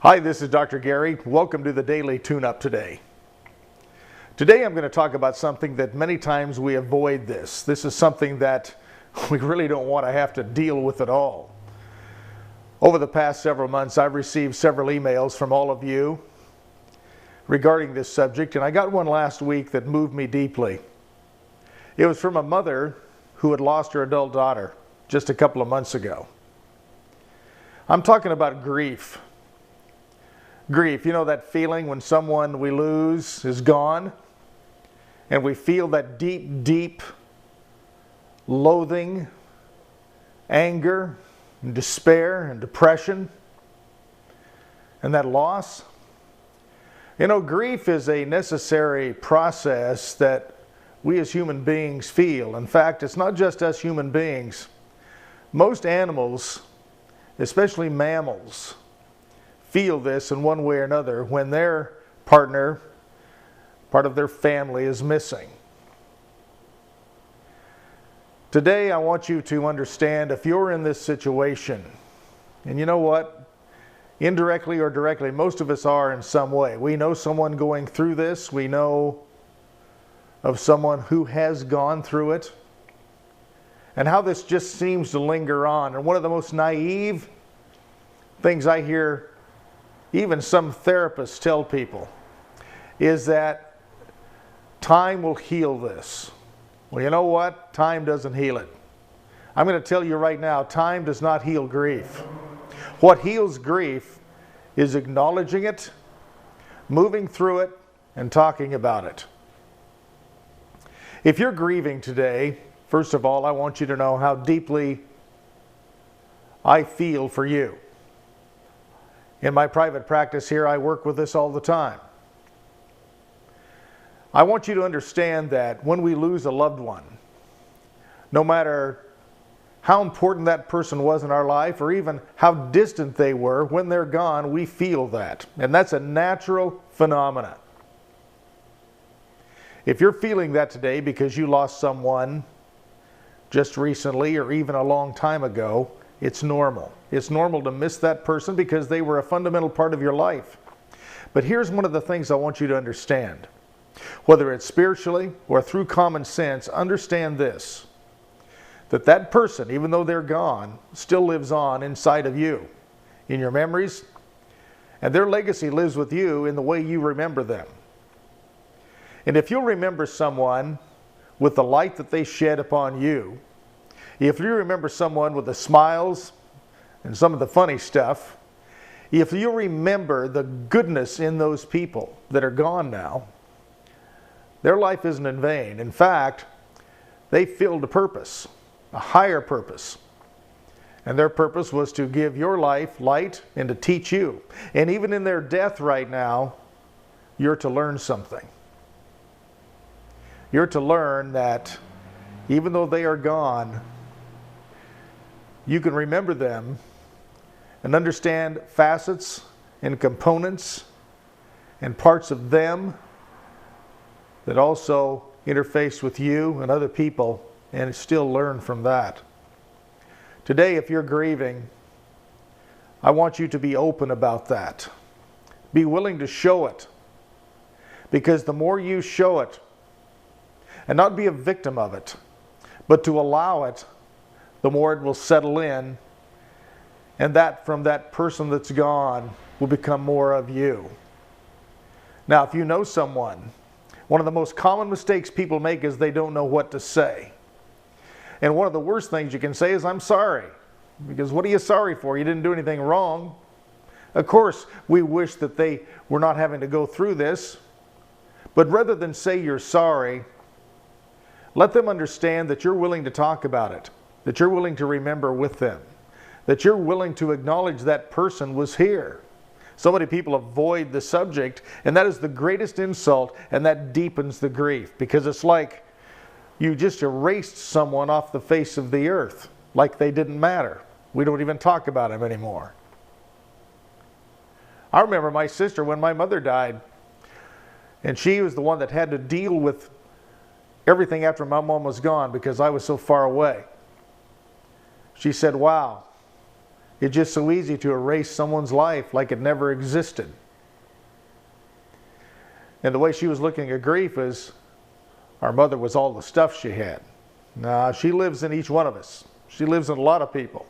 Hi, this is Dr. Gary. Welcome to the Daily Tune-Up today. Today I'm going to talk about something that many times we avoid this. This is something that we really don't want to have to deal with at all. Over the past several months, I've received several emails from all of you regarding this subject, and I got one last week that moved me deeply. It was from a mother who had lost her adult daughter just a couple of months ago. I'm talking about grief. Grief, you know that feeling when someone we lose is gone, and we feel that deep, deep loathing, anger, and despair, and depression, and that loss. You know, grief is a necessary process that we as human beings feel. In fact, it's not just us human beings. Most animals, especially mammals, feel this in one way or another when their partner, part of their family, is missing. Today I want you to understand, if you're in this situation, and you know what, indirectly or directly, most of us are in some way. We know someone going through this. We know of someone who has gone through it, and how this just seems to linger on. And one of the most naive things I hear even some therapists tell people is that time will heal this. Well, you know what? Time doesn't heal it. I'm going to tell you right now, time does not heal grief. What heals grief is acknowledging it, moving through it, and talking about it. If you're grieving today, first of all, I want you to know how deeply I feel for you. In my private practice here, I work with this all the time. I want you to understand that when we lose a loved one, no matter how important that person was in our life or even how distant they were, when they're gone, we feel that. And that's a natural phenomenon. If you're feeling that today because you lost someone just recently or even a long time ago, it's normal. It's normal to miss that person because they were a fundamental part of your life. But here's one of the things I want you to understand. Whether it's spiritually or through common sense, understand this: that that person, even though they're gone, still lives on inside of you, in your memories, and their legacy lives with you in the way you remember them. And if you'll remember someone with the light that they shed upon you, if you remember someone with the smiles and some of the funny stuff, if you remember the goodness in those people that are gone now, their life isn't in vain. In fact, they filled a purpose, a higher purpose. And their purpose was to give your life light and to teach you. And even in their death right now, you're to learn something. You're to learn that even though they are gone, you can remember them and understand facets and components and parts of them that also interface with you and other people, and still learn from that. Today, if you're grieving, I want you to be open about that. Be willing to show it, because the more you show it, and not be a victim of it, but to allow it, the more it will settle in, and that from that person that's gone will become more of you. Now, if you know someone, one of the most common mistakes people make is they don't know what to say. And one of the worst things you can say is, "I'm sorry." Because what are you sorry for? You didn't do anything wrong. Of course, we wish that they were not having to go through this. But rather than say you're sorry, let them understand that you're willing to talk about it, that you're willing to remember with them, that you're willing to acknowledge that person was here. So many people avoid the subject, and that is the greatest insult, and that deepens the grief, because it's like you just erased someone off the face of the earth, like they didn't matter. We don't even talk about them anymore. I remember my sister when my mother died, and she was the one that had to deal with everything after my mom was gone because I was so far away. She said, "Wow, It's just so easy to erase someone's life like it never existed. And the way she was looking at grief is, our mother was all the stuff she had. Nah, she lives in each one of us. She lives in a lot of people.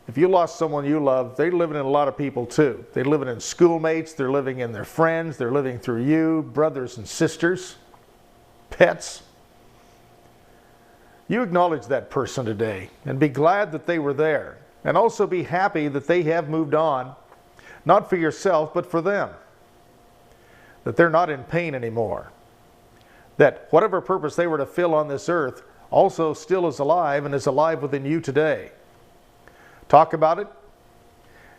If you lost someone you love, they're living in a lot of people too. They're living in schoolmates, they're living in their friends, they're living through you, brothers and sisters, pets. You acknowledge that person today and be glad that they were there. And also be happy that they have moved on, not for yourself, but for them. That they're not in pain anymore. That whatever purpose they were to fill on this earth also still is alive and is alive within you today. Talk about it.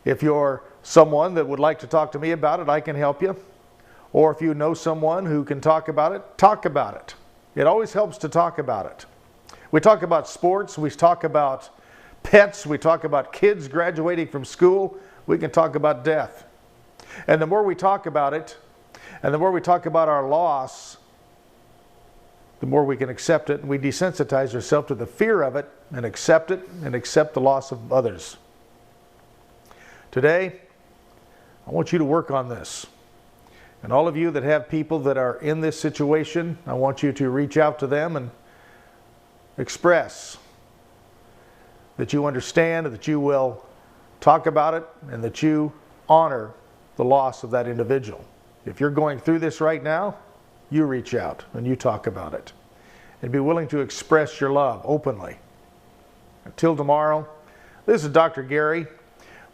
If you're someone that would like to talk to me about it, I can help you. Or if you know someone who can talk about it, talk about it. It always helps to talk about it. We talk about sports, we talk about pets, we talk about kids graduating from school, we can talk about death. And the more we talk about it, and the more we talk about our loss, the more we can accept it, and we desensitize ourselves to the fear of it and accept it and accept the loss of others. Today, I want you to work on this. And all of you that have people that are in this situation, I want you to reach out to them and express that you understand, that you will talk about it, and that you honor the loss of that individual. If you're going through this right now, you reach out and you talk about it. And be willing to express your love openly. Until tomorrow, this is Dr. Gary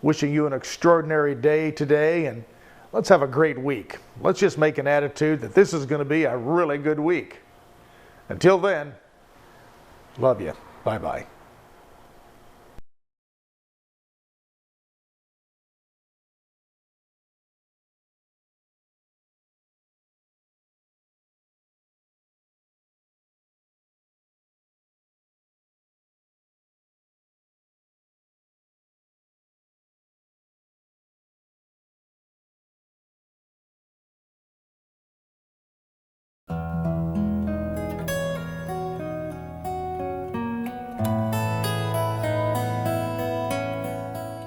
wishing you an extraordinary day today, and let's have a great week. Let's just make an attitude that this is going to be a really good week. Until then, love you. Bye-bye.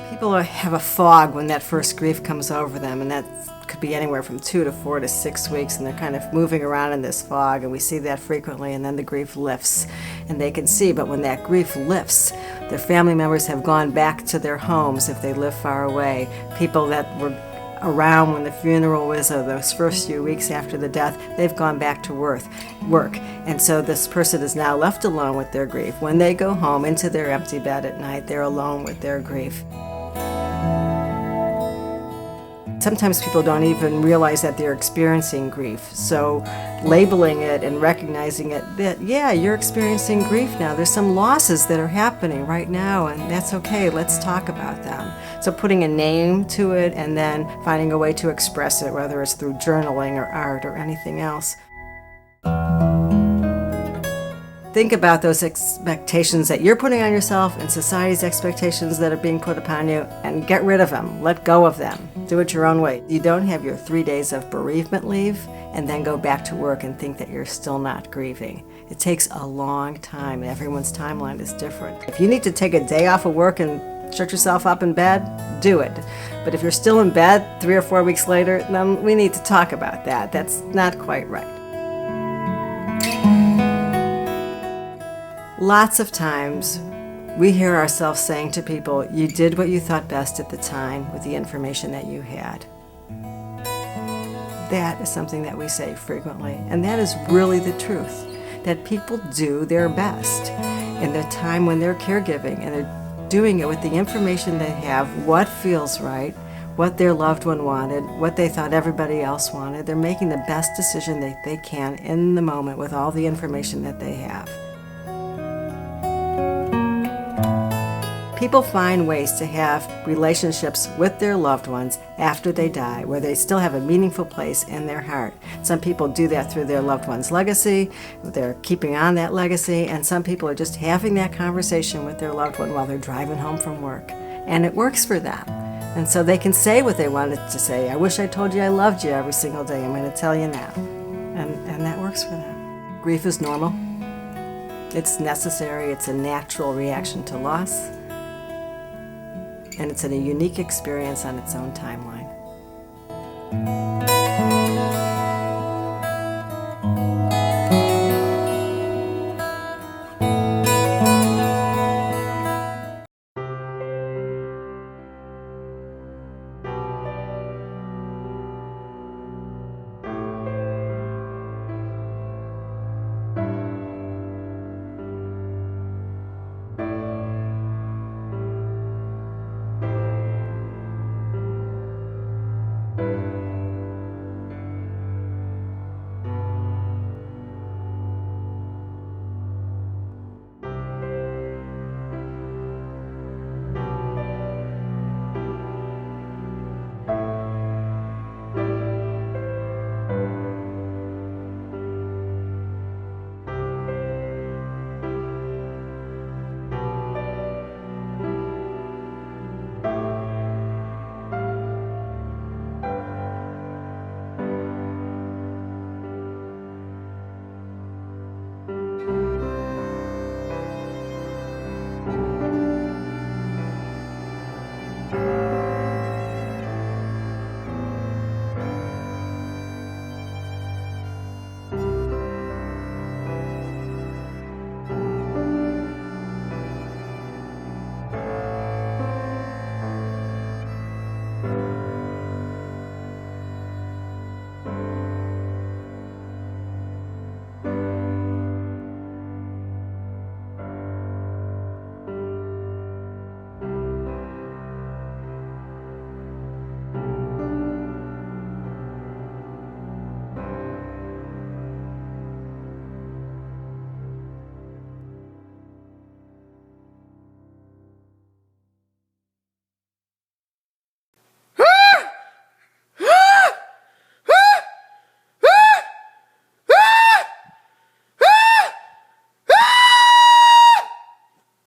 People have a fog when that first grief comes over them, and that could be anywhere from 2 to 4 to 6 weeks, and they're kind of moving around in this fog, and we see that frequently, and then the grief lifts, and they can see. But when that grief lifts, their family members have gone back to their homes if they live far away. People that were around when the funeral was, or those first few weeks after the death, they've gone back to work. And so this person is now left alone with their grief. When they go home into their empty bed at night, they're alone with their grief. Sometimes people don't even realize that they're experiencing grief. So labeling it and recognizing it, that, yeah, you're experiencing grief now. There's some losses that are happening right now, and that's okay. Let's talk about them. So putting a name to it and then finding a way to express it, whether it's through journaling or art or anything else. Think about those expectations that you're putting on yourself and society's expectations that are being put upon you, and get rid of them. Let go of them. Do it your own way. You don't have your 3 days of bereavement leave and then go back to work and think that you're still not grieving. It takes a long time, and everyone's timeline is different. If you need to take a day off of work and shut yourself up in bed, do it. But if you're still in bed 3 or 4 weeks later, then we need to talk about that. That's not quite right. Lots of times we hear ourselves saying to people, you did what you thought best at the time with the information that you had. That is something that we say frequently, and that is really the truth, that people do their best in the time when they're caregiving, and they're doing it with the information they have, what feels right, what their loved one wanted, what they thought everybody else wanted. They're making the best decision that they can in the moment with all the information that they have. People find ways to have relationships with their loved ones after they die, where they still have a meaningful place in their heart. Some people do that through their loved one's legacy, they're keeping on that legacy, and some people are just having that conversation with their loved one while they're driving home from work. And it works for them. And so they can say what they wanted to say. I wish I told you I loved you every single day. I'm going to tell you now. And that works for them. Grief is normal. It's necessary. It's a natural reaction to loss. and it's a unique experience on its own timeline.